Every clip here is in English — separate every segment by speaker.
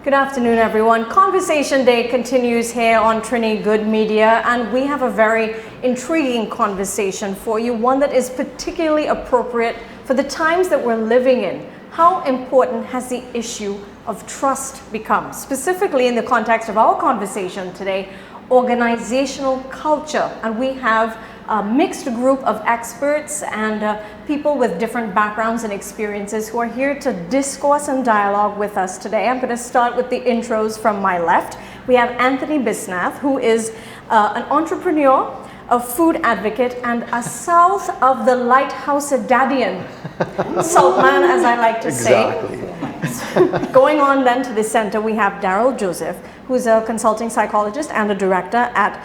Speaker 1: Good afternoon, everyone. Conversation Day continues here on Trini Good Media, and we have a very intriguing conversation for you, one that is particularly appropriate for the times that we're living in. How important has the issue of trust become? Specifically in the context of our conversation today, organizational culture. And we have a mixed group of experts and people with different backgrounds and experiences who are here to discourse and dialogue with us today. I'm going to start with the intros from my left. We have Anthony Bisnath, who is an entrepreneur, a food advocate, and a south of the lighthouse Dadian, Saltman, as I like to say. Going on then to the center, we have Daryl Joseph, who's a consulting psychologist and a director at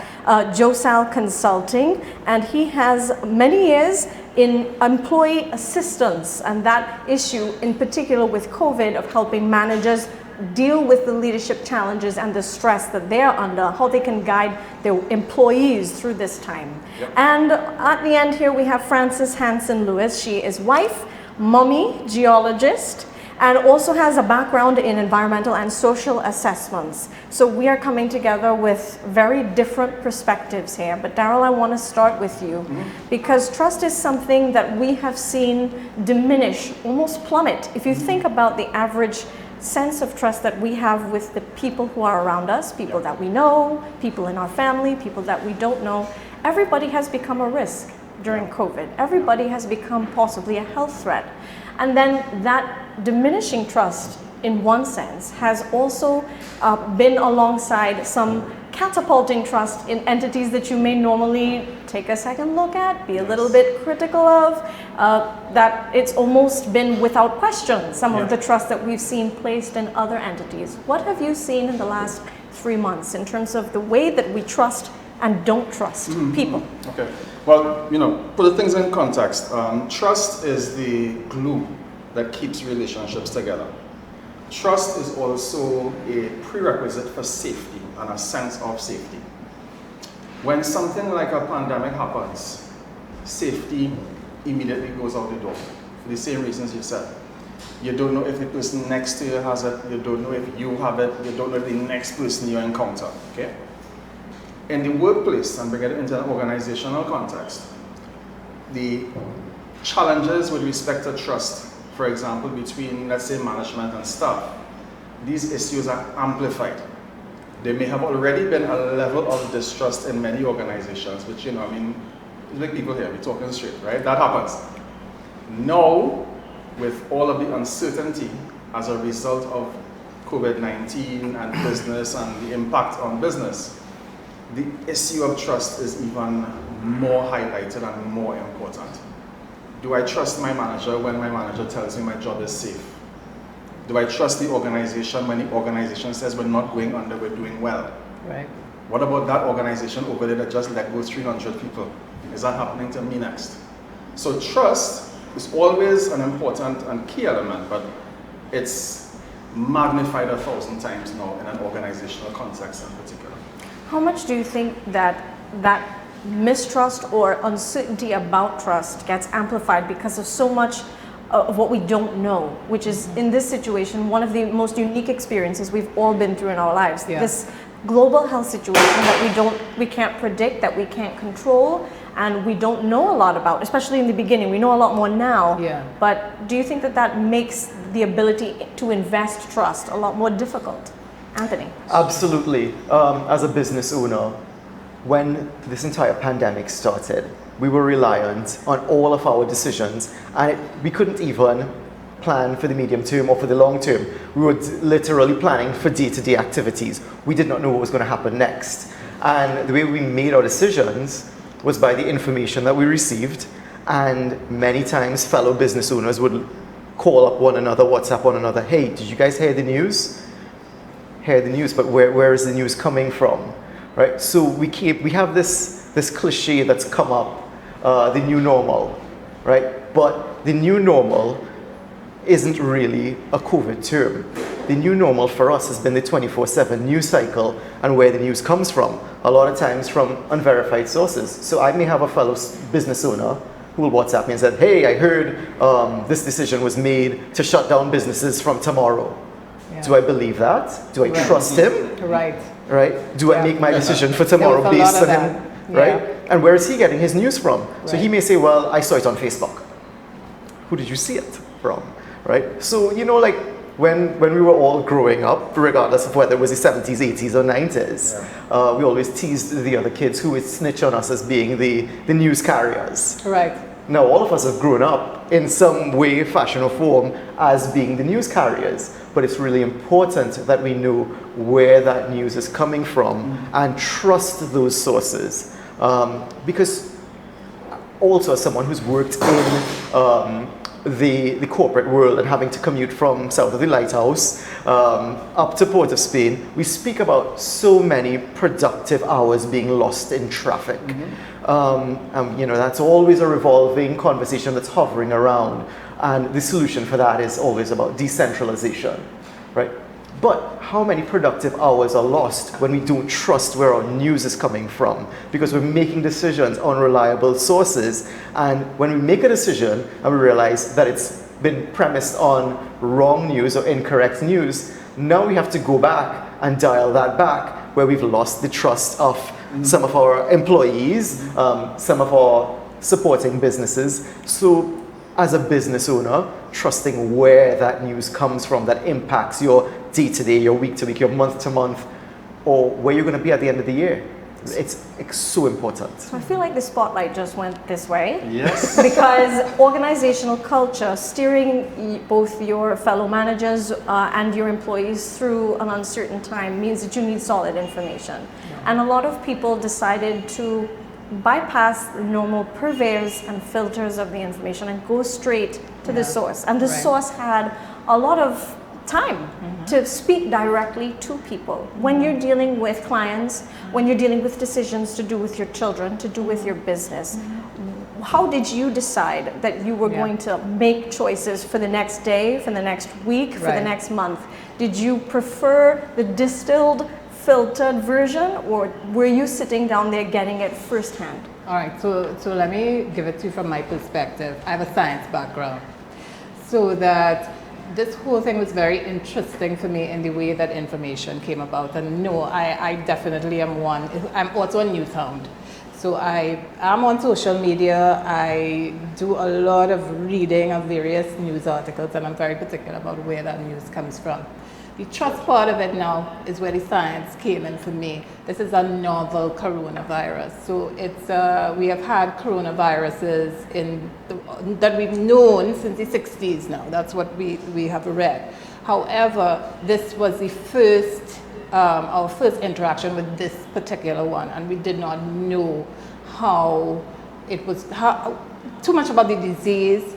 Speaker 1: Josal Consulting, and he has many years in employee assistance, and that issue in particular with COVID of helping managers deal with the leadership challenges and the stress that they're under, how they can guide their employees through this time. Yep. And at the end here we have Frances Hanson-Lewis. She is wife, mommy, geologist, and also has a background in environmental and social assessments. So we are coming together with very different perspectives here. But Daryl, I want to start with you because trust is something that we have seen diminish, almost plummet. If you think about the average sense of trust that we have with the people who are around us, people that we know, people in our family, people that we don't know, everybody has become a risk during COVID. Everybody has become possibly a health threat. And then that diminishing trust, in one sense, has also been alongside some catapulting trust in entities that you may normally take a second look at, be a little bit critical of, that it's almost been without question, some of the trust that we've seen placed in other entities. What have you seen in the last 3 months in terms of the way that we trust and don't trust people?
Speaker 2: Okay. Well, put things in context. Trust is the glue that keeps relationships together. Trust is also a prerequisite for safety and a sense of safety. When something like a pandemic happens, safety immediately goes out the door for the same reasons you said. You don't know if the person next to you has it, you don't know if you have it, you don't know if the next person you encounter, okay? In the workplace, and bring it into an organizational context, the challenges with respect to trust, for example, between, let's say, management and staff, these issues are amplified. There may have already been a level of distrust in many organizations, which, it's like people here, we're talking straight, right? That happens. Now, with all of the uncertainty as a result of COVID-19 and business and the impact on business, the issue of trust is even more highlighted and more important. Do I trust my manager when my manager tells me my job is safe? Do I trust the organization when the organization says we're not going under, we're doing well?
Speaker 1: Right.
Speaker 2: What about that organization over there that just let go 300 people? Is that happening to me next? So trust is always an important and key element, but it's magnified 1,000 times now in an organizational context in particular.
Speaker 1: How much do you think that mistrust or uncertainty about trust gets amplified because of so much of what we don't know, which is in this situation one of the most unique experiences we've all been through in our lives? This global health situation that we can't predict, that we can't control, and we don't know a lot about, especially in the beginning. We know a lot more now. But do you think that makes the ability to invest trust a lot more difficult? Anthony?
Speaker 3: Absolutely. As a business owner, when this entire pandemic started, we were reliant on all of our decisions, and we couldn't even plan for the medium term or for the long term. We were literally planning for day-to-day activities. We did not know what was going to happen next. And the way we made our decisions was by the information that we received, and many times fellow business owners would call up one another, WhatsApp one another, hey, did you guys hear the news? Hear the news, but where is the news coming from, right? So we have this cliche that's come up, the new normal, right? But the new normal isn't really a COVID term. The new normal for us has been the 24/7 news cycle and where the news comes from, a lot of times from unverified sources. So I may have a fellow business owner who will WhatsApp me and said, hey, I heard this decision was made to shut down businesses from tomorrow.
Speaker 4: Yeah.
Speaker 3: Do I believe that? Do I
Speaker 4: Right.
Speaker 3: trust him?
Speaker 4: Right.
Speaker 3: Right? Do I
Speaker 4: Yeah.
Speaker 3: make my decision for
Speaker 4: There
Speaker 3: tomorrow
Speaker 4: was a
Speaker 3: based
Speaker 4: lot
Speaker 3: on
Speaker 4: of
Speaker 3: him?
Speaker 4: that.
Speaker 3: Right?
Speaker 4: Yeah.
Speaker 3: And where is he getting his news from? So he
Speaker 4: Right.
Speaker 3: may say, well, I saw it on Facebook. Who did you see it from? Right? So, like when we were all growing up, regardless of whether it was the 70s, 80s, or 90s, we always teased the other kids who would snitch on us as being the news carriers.
Speaker 4: Right.
Speaker 3: Now, all of us have grown up in some way, fashion, or form as being the news carriers, but it's really important that we know where that news is coming from and trust those sources. Because also, as someone who's worked in the corporate world and having to commute from south of the Lighthouse up to Port of Spain, we speak about so many productive hours being lost in traffic. And that's always a revolving conversation that's hovering around, and the solution for that is always about decentralization, right? But how many productive hours are lost when we don't trust where our news is coming from? Because we're making decisions on reliable sources, and when we make a decision and we realize that it's been premised on wrong news or incorrect news, now we have to go back and dial that back, where we've lost the trust of some of our employees, some of our supporting businesses. So as a business owner, trusting where that news comes from that impacts your day-to-day, your week-to-week, your month-to-month, or where you're going to be at the end of the year. It's so important.
Speaker 1: So I feel like the spotlight just went this way.
Speaker 2: Yes.
Speaker 1: Because organizational culture, steering both your fellow managers and your employees through an uncertain time, means that you need solid information. Yeah. And a lot of people decided to bypass the normal purveyors and filters of the information and go straight to the source. And the source had a lot of time to speak directly to people. When you're dealing with clients, when you're dealing with decisions to do with your children, to do with your business, how did you decide that you were going to make choices for the next day, for the next week, for the next month? Did you prefer the distilled, filtered version, or were you sitting down there getting it firsthand?
Speaker 4: All right, so let me give it to you from my perspective. I have a science background, so that this whole thing was very interesting for me in the way that information came about. And no, I definitely am one. I'm also a news hound. So I am on social media. I do a lot of reading of various news articles, and I'm very particular about where that news comes from. The trust part of it now is where the science came in for me. This is a novel coronavirus. So it's we have had coronaviruses that we've known since the 60s now. That's what we have read. However, this was the first, our first interaction with this particular one, and we did not know too much about the disease.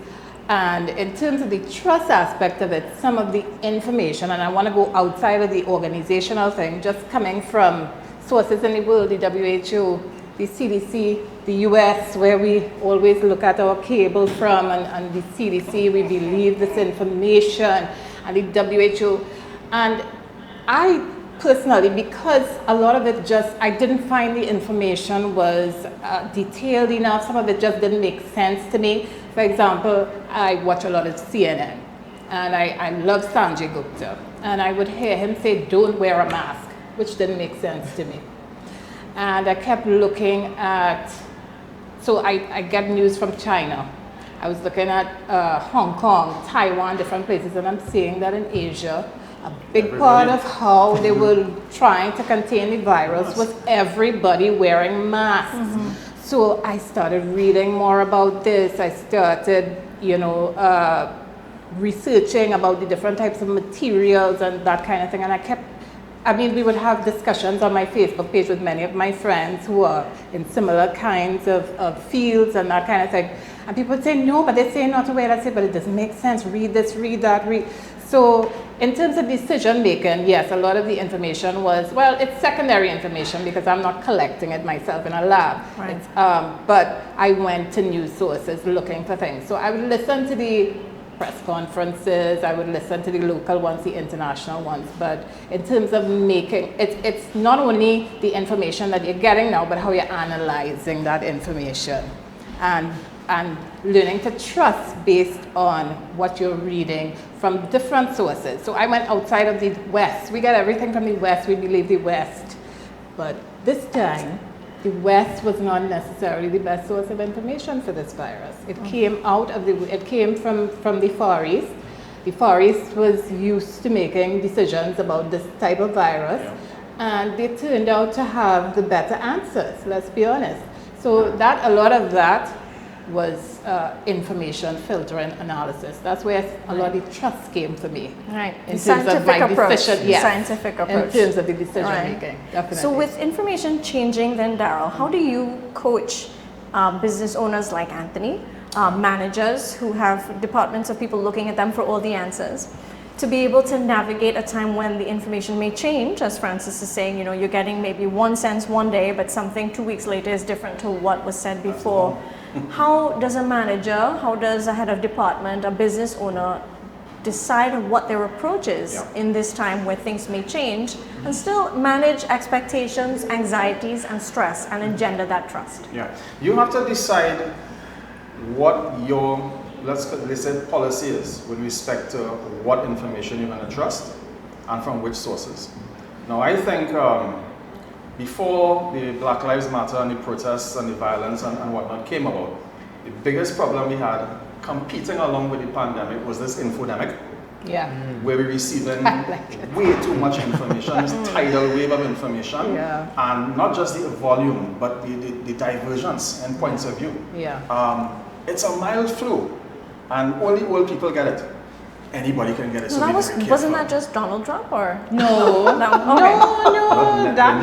Speaker 4: And in terms of the trust aspect of it, some of the information, and I want to go outside of the organizational thing, just coming from sources in the world, the WHO, the CDC, the US, where we always look at our cable from, and the CDC, we believe this information, and the WHO. And I personally, because a lot of it I didn't find the information was detailed enough, some of it just didn't make sense to me. For example, I watch a lot of CNN, and I love Sanjay Gupta, and I would hear him say, don't wear a mask, which didn't make sense to me. And I kept looking at, so I get news from China. I was looking at Hong Kong, Taiwan, different places, and I'm seeing that in Asia, a big part of how they were trying to contain the virus was everybody wearing masks. So I started reading more about this. I started, researching about the different types of materials and that kind of thing. And we would have discussions on my Facebook page with many of my friends who are in similar kinds of fields and that kind of thing. And people would say, no, but they say not to wear that. I say, but it doesn't make sense. Read this, read that, read. So in terms of decision making, yes, a lot of the information was, it's secondary information because I'm not collecting it myself in a lab. Right. But I went to news sources looking for things. So I would listen to the press conferences, I would listen to the local ones, the international ones. But in terms of making, it's not only the information that you're getting now, but how you're analyzing that information. And and learning to trust based on what you're reading from different sources. So I went outside of the West. We got everything from the West. We believe the West. But this time, the West was not necessarily the best source of information for this virus. It came out of it came from the Far East. The Far East was used to making decisions about this type of virus, and they turned out to have the better answers, let's be honest. So a lot of that was information filtering analysis. That's where a lot of the trust came for me.
Speaker 1: Right.
Speaker 4: In terms of my decision, yes.
Speaker 1: Scientific approach.
Speaker 4: In terms of the decision making, definitely.
Speaker 1: So with information changing then, Daryl, how do you coach business owners like Anthony, managers who have departments of people looking at them for all the answers, to be able to navigate a time when the information may change, as Frances is saying, you're getting maybe one sense one day, but something 2 weeks later is different to what was said before. How does a manager, how does a head of department, a business owner decide what their approach is in this time where things may change and still manage expectations, anxieties, and stress and engender that trust?
Speaker 2: Yeah, you have to decide what your, let's say, policy is with respect to what information you're going to trust and from which sources. Now, I think before the Black Lives Matter and the protests and the violence and whatnot came about, the biggest problem we had competing along with the pandemic was this infodemic.
Speaker 4: Yeah.
Speaker 2: Where we're receiving way too much information, this tidal wave of information, and not just the volume, but the divergence in points of view.
Speaker 4: Yeah.
Speaker 2: It's a mild flu, and only old people get it. Anybody can get it. So
Speaker 1: wasn't that just Donald Trump, or
Speaker 4: no?
Speaker 1: No, okay.
Speaker 4: No. That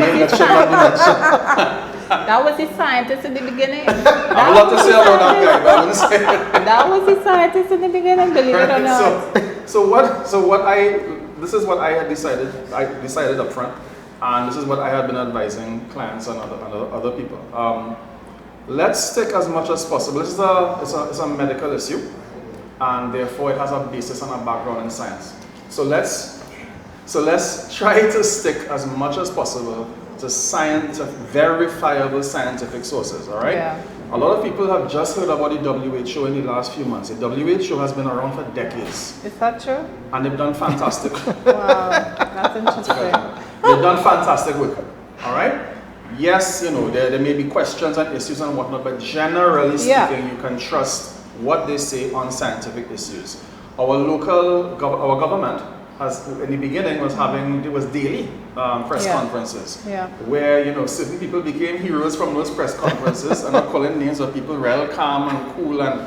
Speaker 4: was the scientist in the beginning.
Speaker 2: I would love to say about that guy, but I wouldn't say it.
Speaker 4: That was the scientist in the beginning, believe it or not.
Speaker 2: This is what I had decided. I decided up front, and this is what I had been advising clients and other people. Let's stick as much as possible. This is a medical issue, and therefore it has a basis and a background in science. So let's try to stick as much as possible to verifiable scientific sources, all right?
Speaker 4: Yeah.
Speaker 2: A lot of people have just heard about the WHO in the last few months. The WHO has been around for decades.
Speaker 4: Is that true?
Speaker 2: And they've done fantastic.
Speaker 4: Wow, that's interesting.
Speaker 2: They've done fantastic work, all right? Yes, there may be questions and issues and whatnot, but generally speaking, you can trust what they say on scientific issues. Our government has, in the beginning, was daily press conferences, where certain people became heroes from those press conferences. I'm not calling names of people real calm and cool and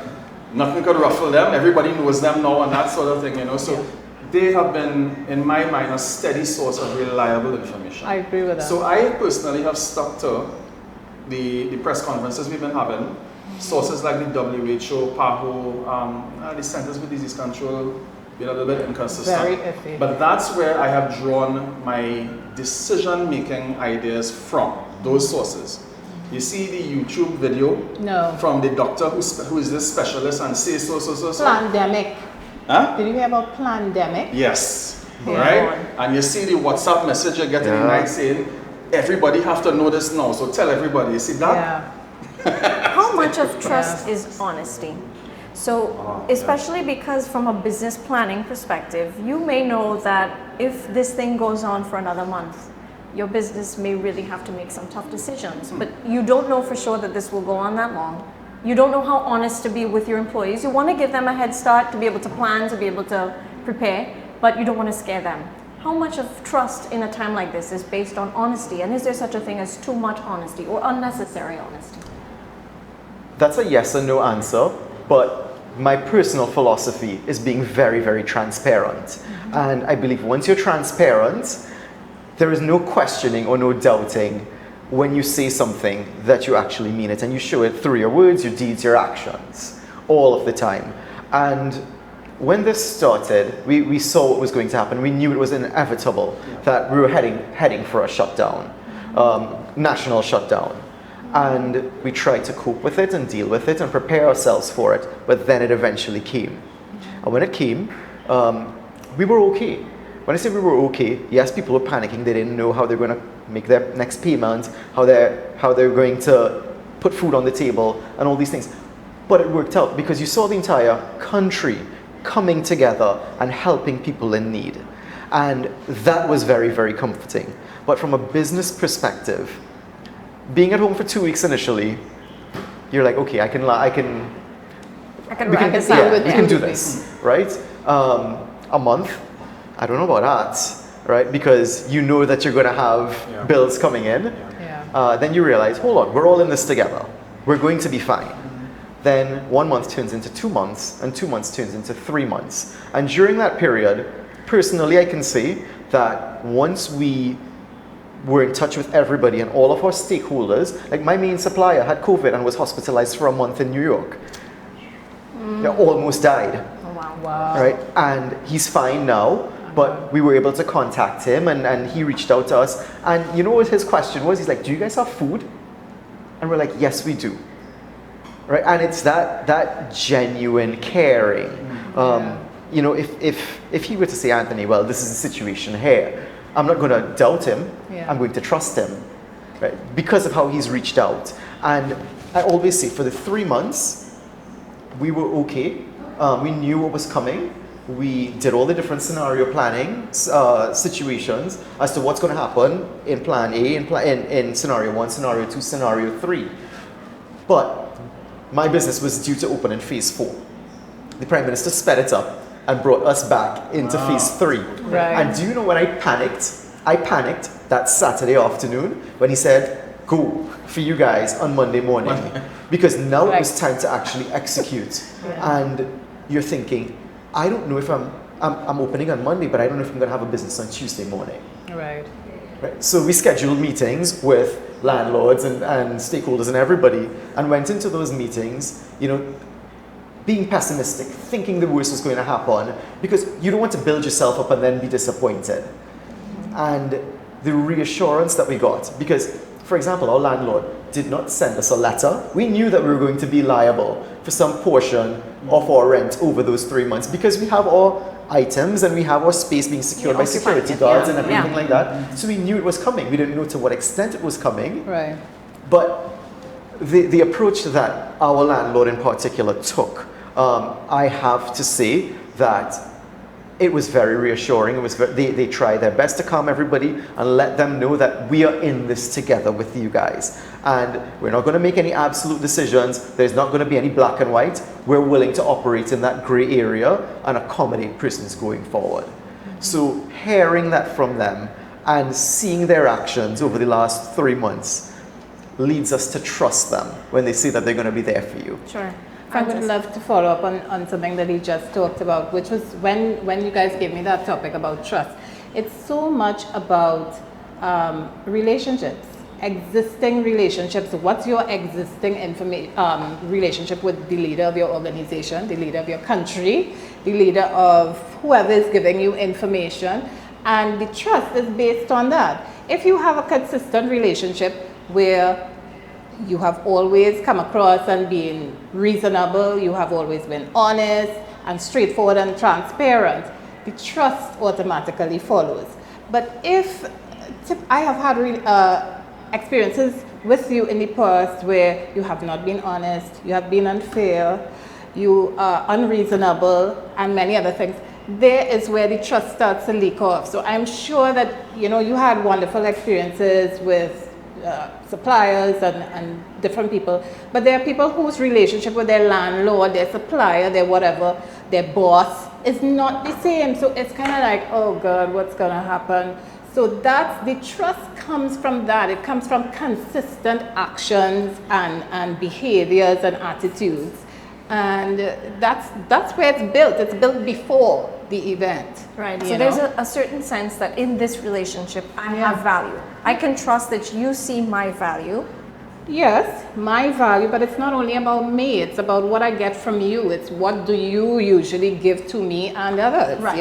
Speaker 2: nothing could ruffle them. Everybody knows them now and that sort of thing, So they have been, in my mind, a steady source of reliable information.
Speaker 4: I agree with that.
Speaker 2: So I personally have stuck to the press conferences we've been having. Sources like the WHO, PAHO, the Centers for Disease Control, been a little bit inconsistent.
Speaker 4: Very iffy.
Speaker 2: But that's where I have drawn my decision-making ideas from, those sources. You see the YouTube video from the doctor who is this specialist and says so.
Speaker 4: Pandemic.
Speaker 2: Huh?
Speaker 4: Did you hear about pandemic?
Speaker 2: Yes. Right? And you see the WhatsApp message you get in the night saying, everybody have to know this now, so tell everybody. You see that?
Speaker 1: How much of trust is honesty? So, especially because from a business planning perspective, you may know that if this thing goes on for another month, your business may really have to make some tough decisions. But you don't know for sure that this will go on that long. You don't know how honest to be with your employees. You want to give them a head start to be able to plan, to be able to prepare, but you don't want to scare them. How much of trust in a time like this is based on honesty? And is there such a thing as too much honesty or unnecessary honesty?
Speaker 3: That's a yes or no answer, but my personal philosophy is being very, very transparent. And I believe once you're transparent, there is no questioning or no doubting when you say something that you actually mean it, and you show it through your words, your deeds, your actions, all of the time. And when this started, we saw what was going to happen. We knew it was inevitable that we were heading for a shutdown, national shutdown. And we tried to cope with it and deal with it and prepare ourselves for it, but then it eventually came. And when it came, we were okay. When I say we were okay, yes, people were panicking. They didn't know how they're going to make their next payment, how they're going to put food on the table, and all these things. But it worked out because you saw the entire country coming together and helping people in need. And that was very, very comforting. But from a business perspective, being at home for 2 weeks initially, you're like, okay, we can do this, right? A month, I don't know about that, right? Because you know that you're going to have bills coming in. Then you realize, hold on, we're all in this together. We're going to be fine. Then 1 month turns into 2 months, and 2 months turns into 3 months. And during that period, personally, I can say that once we were in touch with everybody and all of our stakeholders, like my main supplier had COVID and was hospitalized for a month in New York. They almost died.
Speaker 1: Oh,
Speaker 4: wow.
Speaker 3: Right? And he's fine now, but we were able to contact him and he reached out to us. And you know what his question was? He's like, do you guys have food? And we're like, yes, we do. Right? And it's that genuine caring. You know, if he were to say, Anthony, well, this is the situation here, I'm not going to doubt him. I'm going to trust him, right? Because of how he's reached out. And I always say, for the 3 months, we were okay. We knew what was coming. We did all the different scenario planning situations as to what's going to happen in plan A, in scenario 1, scenario 2, scenario 3. But my business was due to open in phase 4. The Prime Minister sped it up and brought us back into phase 3.
Speaker 4: Right.
Speaker 3: And do you know when I panicked? I panicked that Saturday afternoon when he said, go for you guys on Monday morning. Because now it was time to actually execute. And you're thinking, I don't know if I'm opening on Monday, but I don't know if I'm going to have a business on Tuesday morning.
Speaker 4: Right.
Speaker 3: So we scheduled meetings with landlords and stakeholders and everybody, and went into those meetings, you know, being pessimistic, thinking the worst was going to happen, because you don't want to build yourself up and then be disappointed. And the reassurance that we got, because, for example, our landlord did not send us a letter. We knew that we were going to be liable for some portion of our rent over those 3 months, because we have our items and we have our space being secured by security guards and everything like that. So we knew it was coming. We didn't know to what extent it was coming.
Speaker 4: Right.
Speaker 3: But the approach that our landlord in particular took, I have to say that it was very reassuring. It was they tried their best to calm everybody and let them know that we are in this together with you guys. And we're not going to make any absolute decisions. There's not going to be any black and white. We're willing to operate in that gray area and accommodate persons going forward. So hearing that from them and seeing their actions over the last 3 months leads us to trust them when they say that they're going to be there for you.
Speaker 1: Sure.
Speaker 4: I would love to follow up on something that he just talked about, which was when you guys gave me that topic about trust. It's so much about relationships, existing relationships. What's your existing relationship with the leader of your organization, the leader of your country, the leader of whoever is giving you information? And the trust is based on that. If you have a consistent relationship where you have always come across and been reasonable, you have always been honest and straightforward and transparent, the trust automatically follows. But if I have had experiences with you in the past where you have not been honest, you have been unfair, you are unreasonable, and many other things, there is where the trust starts to leak off. So I'm sure that you had wonderful experiences with suppliers and different people, but there are people whose relationship with their landlord, their supplier, their whatever, their boss is not the same. So it's kind of like, oh God, what's going to happen? So that's the trust comes from that. It comes from consistent actions and behaviors and attitudes. And that's where it's built. It's built before the event.
Speaker 1: Right. So there's a certain sense that in this relationship, I have value. I can trust that you see my value.
Speaker 4: Yes, my value, but it's not only about me. It's about what I get from you. It's what do you usually give to me and others.
Speaker 1: Right.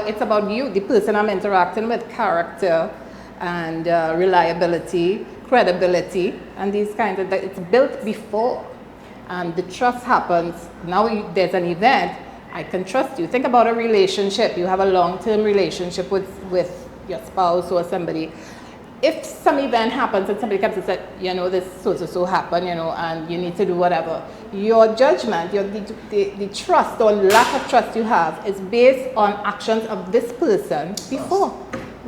Speaker 4: It's about you, the person I'm interacting with, character and reliability, credibility, and these kinds of, it's built before. And the trust happens. Now there's an event, I can trust you. Think about a relationship. You have a long-term relationship with your spouse or somebody. if some event happens and somebody comes and said, you know, this so happened, you know, and you need to do whatever, your judgment, the trust or lack of trust you have is based on actions of this person before.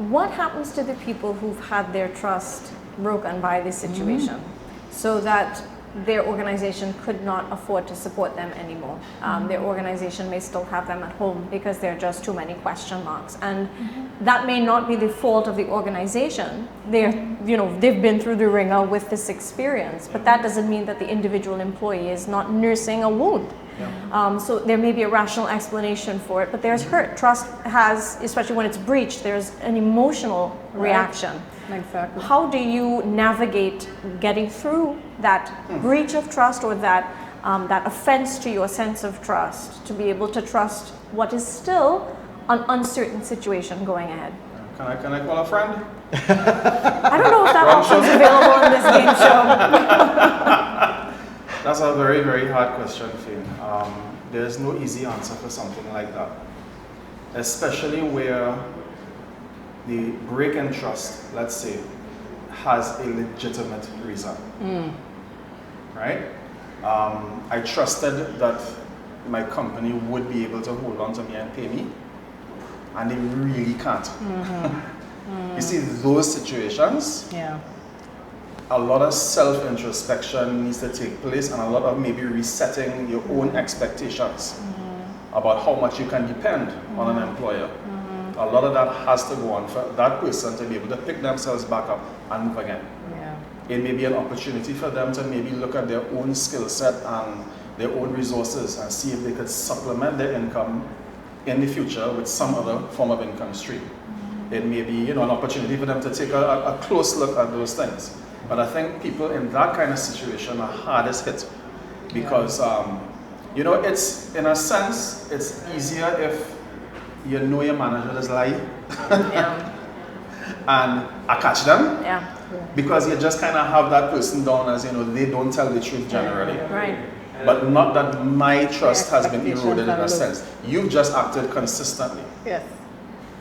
Speaker 1: What happens to the people who've had their trust broken by this situation so that their organization could not afford to support them anymore? Their organization may still have them at home because there are just too many question marks, and that may not be the fault of the organization. They've been through the ringer with this experience, but that doesn't mean that the individual employee is not nursing a wound. So there may be a rational explanation for it, but there's hurt. Trust has, especially when it's breached, there's an emotional reaction.
Speaker 4: Exactly.
Speaker 1: How do you navigate getting through that breach of trust or that offense to your sense of trust, to be able to trust what is still an uncertain situation going ahead?
Speaker 2: Can I call a friend?
Speaker 1: I don't know if that option's available in this game show.
Speaker 2: That's a very, very hard question, Faine. There's no easy answer for something like that, especially where the break in trust, let's say, has a legitimate reason, right? I trusted that my company would be able to hold on to me and pay me, and they really can't. You see, those situations, a lot of self-introspection needs to take place, and a lot of maybe resetting your own expectations about how much you can depend on an employer. A lot of that has to go on for that person to be able to pick themselves back up and move again. It may be an opportunity for them to maybe look at their own skill set and their own resources and see if they could supplement their income in the future with some other form of income stream. It may be, an opportunity for them to take a close look at those things. But I think people in that kind of situation are hardest hit because, it's, in a sense, it's easier if you know your manager is lying and I catch them because you just kind of have that person down as, they don't tell the truth generally.
Speaker 1: Right.
Speaker 2: But not that my trust has been eroded in a sense. You've just acted consistently.
Speaker 4: Yes.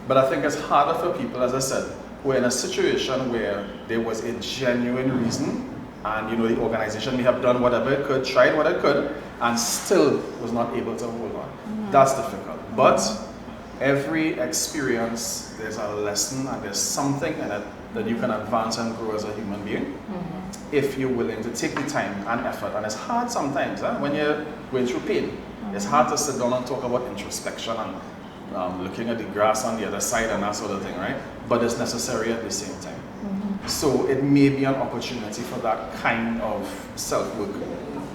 Speaker 2: But I think it's harder for people, as I said, who are in a situation where there was a genuine reason and, the organization may have done whatever it could, tried what it could, and still was not able to hold on. That's difficult. But every experience, there's a lesson and there's something in it that you can advance and grow as a human being if you're willing to take the time and effort. And it's hard sometimes when you're going through pain. It's hard to sit down and talk about introspection and looking at the grass on the other side and that sort of thing, right? But it's necessary at the same time. So it may be an opportunity for that kind of self-work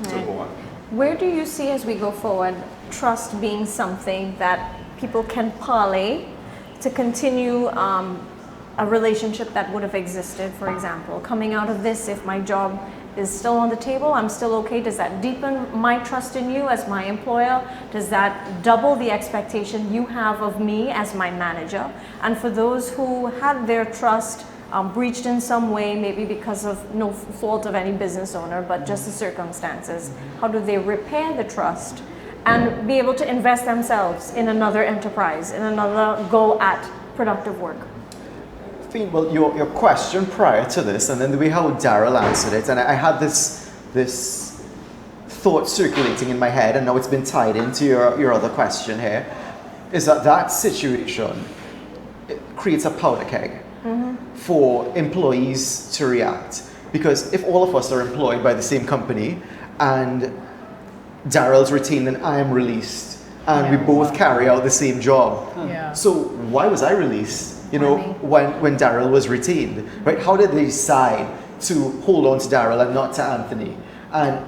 Speaker 2: to go on.
Speaker 1: Where do you see, as we go forward, trust being something that people can parlay to continue a relationship that would have existed, for example? Coming out of this, if my job is still on the table, I'm still okay. Does that deepen my trust in you as my employer? Does that double the expectation you have of me as my manager? And for those who had their trust breached in some way, maybe because of no fault of any business owner, but just the circumstances, how do they repair the trust and be able to invest themselves in another enterprise, in another go at productive work?
Speaker 3: Faine, well, your question prior to this, and then the way how Daryl answered it, and I had this thought circulating in my head, and now it's been tied into your other question here, is that situation creates a powder keg for employees to react. Because if all of us are employed by the same company, and Daryl's retained and I am released, and we both carry out the same job, so why was I released? When Daryl was retained, right? How did they decide to hold on to Daryl and not to Anthony? And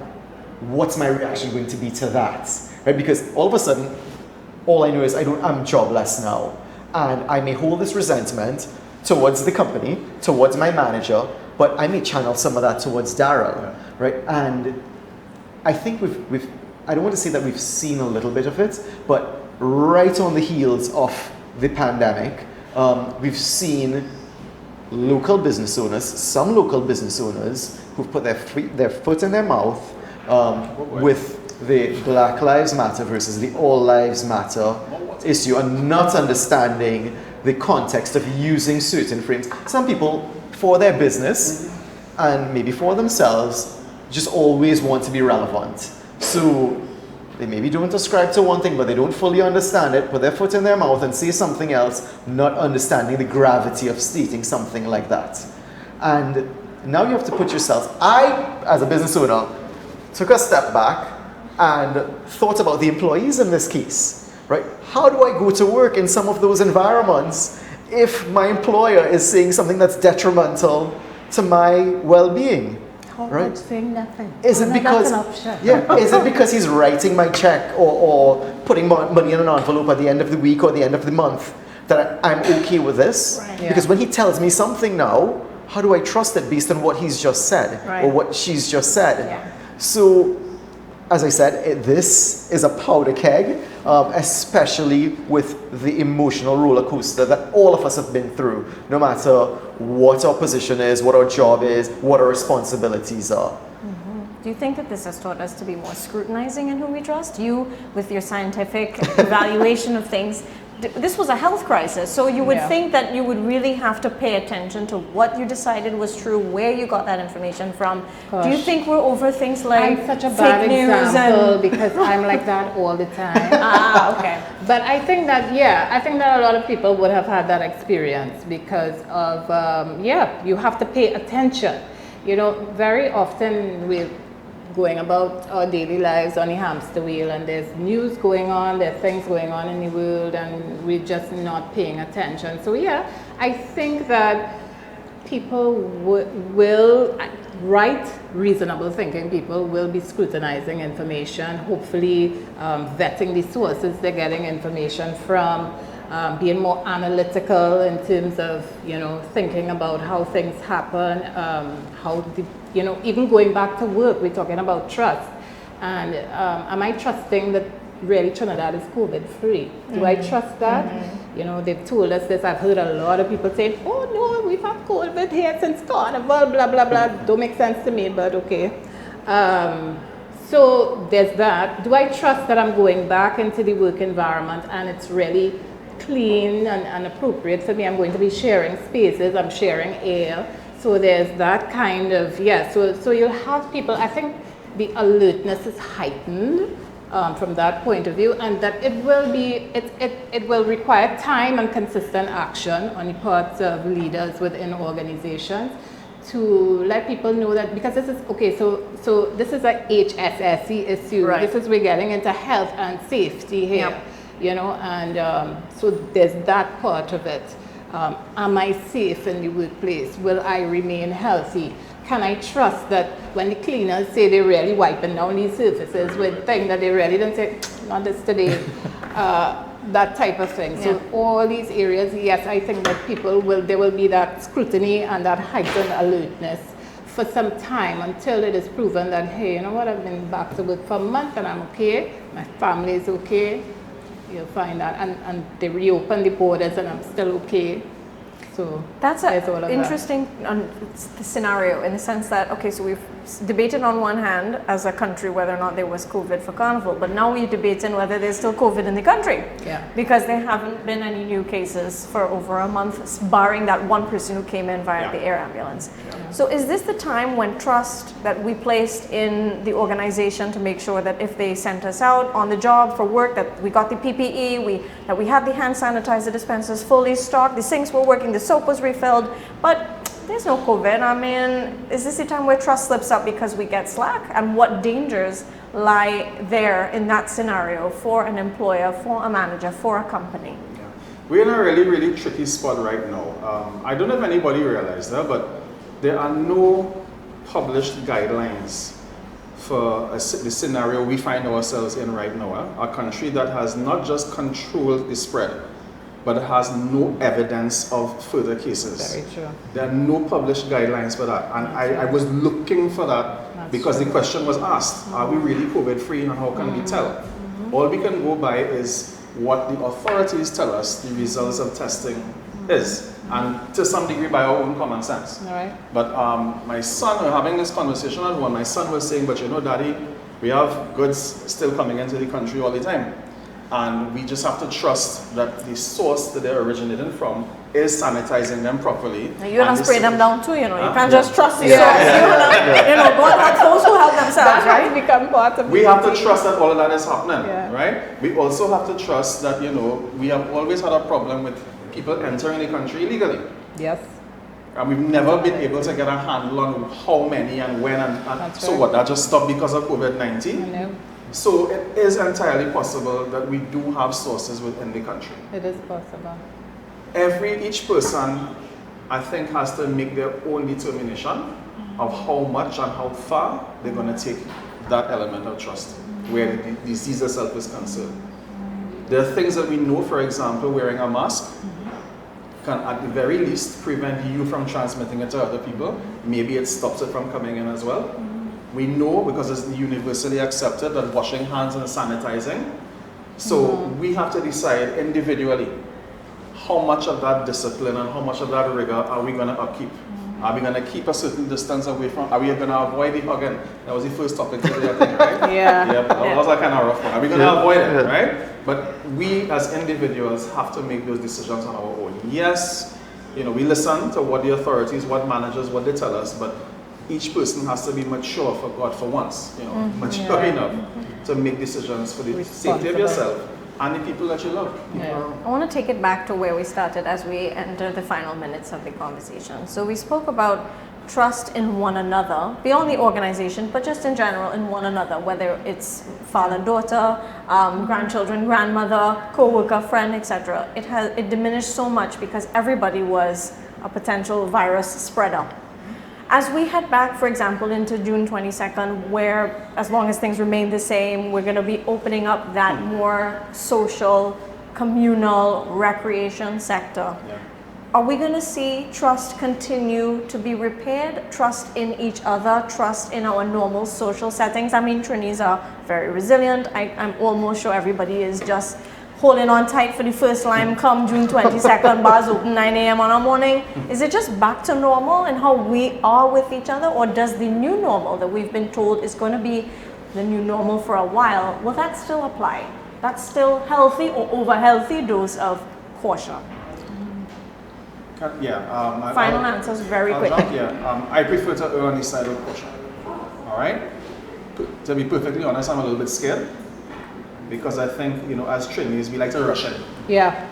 Speaker 3: what's my reaction going to be to that, right? Because all of a sudden, all I know is I'm jobless now, and I may hold this resentment towards the company, towards my manager, but I may channel some of that towards Daryl, right? And I think I don't want to say that we've seen a little bit of it, but right on the heels of the pandemic, we've seen local business owners, some local business owners who've put their foot in their mouth with the Black Lives Matter versus the All Lives Matter issue and not understanding the context of using certain frames. Some people for their business and maybe for themselves, just always want to be relevant. So they maybe don't ascribe to one thing, but they don't fully understand it, put their foot in their mouth and say something else, not understanding the gravity of stating something like that. And now you have to put yourself, I, as a business owner, took a step back and thought about the employees in this case, right? How do I go to work in some of those environments if my employer is saying something that's detrimental to my well-being?
Speaker 4: How
Speaker 3: right?
Speaker 4: about saying nothing?
Speaker 3: Is it because is it because he's writing my check or putting money in an envelope at the end of the week or the end of the month that I'm okay with this?
Speaker 1: Right.
Speaker 4: Yeah.
Speaker 3: Because when he tells me something now, how do I trust it based on what he's just said or what she's just said?
Speaker 1: Yeah.
Speaker 3: So, as I said, this is a powder keg, especially with the emotional roller coaster that all of us have been through, no matter what our position is, what our job is, what our responsibilities are.
Speaker 1: Do you think that this has taught us to be more scrutinizing in whom we trust? You, with your scientific evaluation of things, this was a health crisis, so you would think that you would really have to pay attention to what you decided was true, where you got that information from.
Speaker 4: Gosh.
Speaker 1: Do you think we're over things like
Speaker 4: I'm such a
Speaker 1: fake
Speaker 4: bad
Speaker 1: news
Speaker 4: example
Speaker 1: and
Speaker 4: because I'm like that all the time.
Speaker 1: okay.
Speaker 4: But I think that, I think that a lot of people would have had that experience because of, you have to pay attention. You know, very often we're going about our daily lives on the hamster wheel and there's news going on, there's things going on in the world and we're just not paying attention. So I think that people will, right reasonable thinking people will be scrutinizing information, hopefully vetting the sources they're getting information from, being more analytical in terms of, thinking about how things happen, even going back to work, we're talking about trust. And am I trusting that really Trinidad is COVID-free? Do I trust that? They've told us this. I've heard a lot of people saying, oh no, we've had COVID here since Carnival, blah, blah, blah. Don't make sense to me, but okay. So there's that. Do I trust that I'm going back into the work environment and it's really clean and appropriate for me? I'm going to be sharing spaces, I'm sharing air. So there's that kind of, so you'll have people, I think the alertness is heightened from that point of view, and that it will require time and consistent action on the parts of leaders within organizations to let people know that, because this is, so this is a HSSE issue, this is, we're getting into health and safety here, and so there's that part of it. Am I safe in the workplace? Will I remain healthy? Can I trust that when the cleaners say they're really wiping down these surfaces with things that they really didn't say, not this today, that type of thing. So all these areas, yes, I think that there will be that scrutiny and that heightened alertness for some time until it is proven that, hey, you know what, I've been back to work for a month and I'm okay, my family is okay. You'll find that, and they reopen the borders and I'm still okay. So
Speaker 1: that's an interesting scenario in the sense that, so we've debated on one hand as a country whether or not there was COVID for Carnival, but now we're debating whether there's still COVID in the country. Because there haven't been any new cases for over a month, barring that one person who came in via the air ambulance. So is this the time when trust that we placed in the organization to make sure that if they sent us out on the job for work, that we got the PPE, that we had the hand sanitizer dispensers fully stocked, the sinks were working, the soap was refilled, but there's no COVID. I mean, is this the time where trust slips up because we get slack? And what dangers lie there in that scenario for an employer, for a manager, for a company?
Speaker 2: We're in a really, really tricky spot right now. I don't know if anybody realized that, but there are no published guidelines for the scenario we find ourselves in right now. A country that has not just controlled the spread, but it has no evidence of further cases.
Speaker 4: Very true.
Speaker 2: There are no published guidelines for that. And I was looking for that because the question was asked, are we really COVID-free and how can we tell? All we can go by is what the authorities tell us the results of testing is. And to some degree by our own common sense.
Speaker 4: All right.
Speaker 2: But my son, we were having this conversation at home, my son was saying, but Daddy, we have goods still coming into the country all the time. And we just have to trust that the source that they're originating from is sanitizing them properly.
Speaker 1: And you have to spray them down too, you know. You can't
Speaker 2: Yeah.
Speaker 1: just trust the source. You know, God help those who help themselves,
Speaker 4: That has
Speaker 1: right?
Speaker 4: become part of
Speaker 2: We
Speaker 4: the
Speaker 2: have to
Speaker 4: routine.
Speaker 2: trust that all of that is happening,
Speaker 4: Yeah.
Speaker 2: right? We also have to trust that, you know, we have always had a problem with people entering the country illegally.
Speaker 4: Yes.
Speaker 2: And we've never been able to get a handle on how many and when. And
Speaker 4: That's
Speaker 2: so
Speaker 4: right.
Speaker 2: what, that just stopped because of COVID-19?
Speaker 4: No,
Speaker 2: So it is entirely possible that we do have sources within the country.
Speaker 4: it is possible.
Speaker 2: Each person, I think, has to make their own determination of how much and how far they're going to take that element of trust, where the disease itself is concerned. There are things that we know, for example, wearing a mask can at the very least prevent you from transmitting it to other people. Maybe it stops it from coming in as well. We know, because it's universally accepted, that washing hands and sanitizing. So we have to decide individually how much of that discipline and how much of that rigor are we going to upkeep. Are we going to keep a certain distance away from, are we going to avoid the hugging? That was the first topic today, I think, right?
Speaker 4: Yeah.
Speaker 2: Yeah, that was a kind of rough one. Are we going to avoid it, right? But we as individuals have to make those decisions on our own. Yes, you know, we listen to what the authorities, what managers, what they tell us, but each person has to be mature for God for once, you know, mature enough to make decisions for the safety of yourself and the people that you love. People around.
Speaker 1: I want to take it back to where we started as we enter the final minutes of the conversation. So we spoke about trust in one another, beyond the organization, but just in general in one another, whether it's father, daughter, grandchildren, grandmother, co-worker, friend, etc. It diminished so much because everybody was a potential virus spreader. As we head back, for example, into June 22nd, where as long as things remain the same, we're going to be opening up that more social, communal, recreation sector.
Speaker 2: Yeah.
Speaker 1: Are we going to see trust continue to be repaired? Trust in each other, trust in our normal social settings? I mean, Trinis are very resilient. I'm almost sure everybody is just holding on tight for the first lime come June 22nd, bars open 9 a.m. on a morning. Is it just back to normal and how we are with each other? Or does the new normal that we've been told is going to be the new normal for a while, will that still apply? That's still healthy or over healthy dose of caution? Final answers very
Speaker 2: I'll
Speaker 1: quickly.
Speaker 2: jump, yeah. I prefer to err on the side of caution. All right? To be perfectly honest, I'm a little bit scared because I think, you know, as Trinis, we like to rush in.
Speaker 4: Yeah.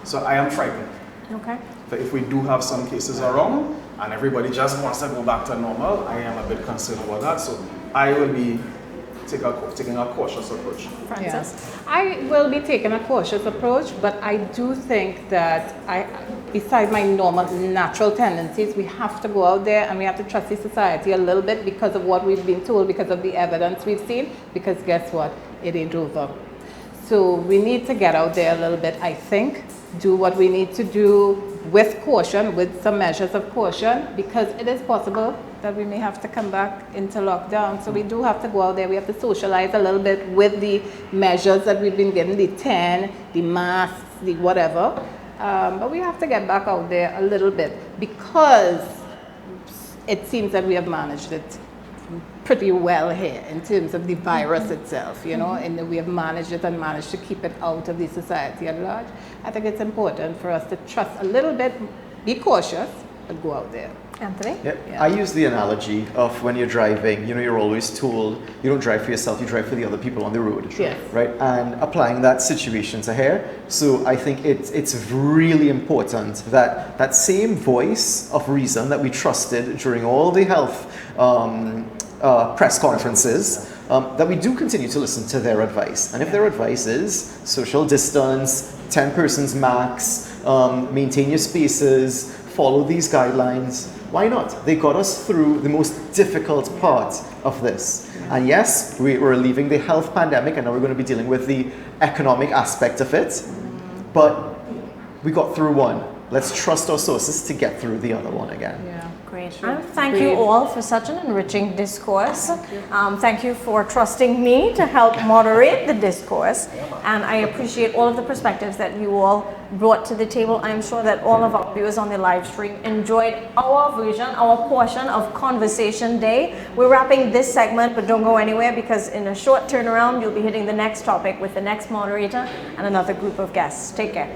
Speaker 2: So I am frightened.
Speaker 1: Okay.
Speaker 2: But if we do have some cases around and everybody just wants to go back to normal, I am a bit concerned about that. So I will be taking a cautious approach.
Speaker 1: Frances?
Speaker 4: I will be taking a cautious approach, but I do think that besides my normal natural tendencies, we have to go out there and we have to trust the society a little bit because of what we've been told, because of the evidence we've seen, because guess what? It ain't over. So we need to get out there a little bit, I think, do what we need to do with caution, with some measures of caution, because it is possible that we may have to come back into lockdown. So we do have to go out there. We have to socialize a little bit with the measures that we've been given, the 10, the masks, the whatever. But we have to get back out there a little bit because it seems that we have managed it pretty well here in terms of the virus itself, you know, and we have managed it and managed to keep it out of the society at large. I think it's important for us to trust a little bit, be cautious, but go out there.
Speaker 1: Anthony?
Speaker 3: Yeah.
Speaker 4: Yeah.
Speaker 3: I use the analogy of when you're driving, you know, you're always told you don't drive for yourself, you drive for the other people on the road.
Speaker 4: Yes.
Speaker 3: Right? And applying that situation to here. So I think it's really important that that same voice of reason that we trusted during all the health press conferences, that we do continue to listen to their advice. And if their advice is social distance, 10 persons max, maintain your spaces, follow these guidelines, why not? They got us through the most difficult part of this. And yes, we're leaving the health pandemic and now we're going to be dealing with the economic aspect of it. But we got through one. let's trust our sources to get through the other one again.
Speaker 4: Yeah.
Speaker 1: Great.
Speaker 4: Sure.
Speaker 1: And thank you all for such an enriching discourse. Thank you for trusting me to help moderate the discourse. And I appreciate all of the perspectives that you all brought to the table. I'm sure that all of our viewers on the live stream enjoyed our version, our portion of Conversation Day. We're wrapping this segment, but don't go anywhere because in a short turnaround, you'll be hitting the next topic with the next moderator and another group of guests. Take care.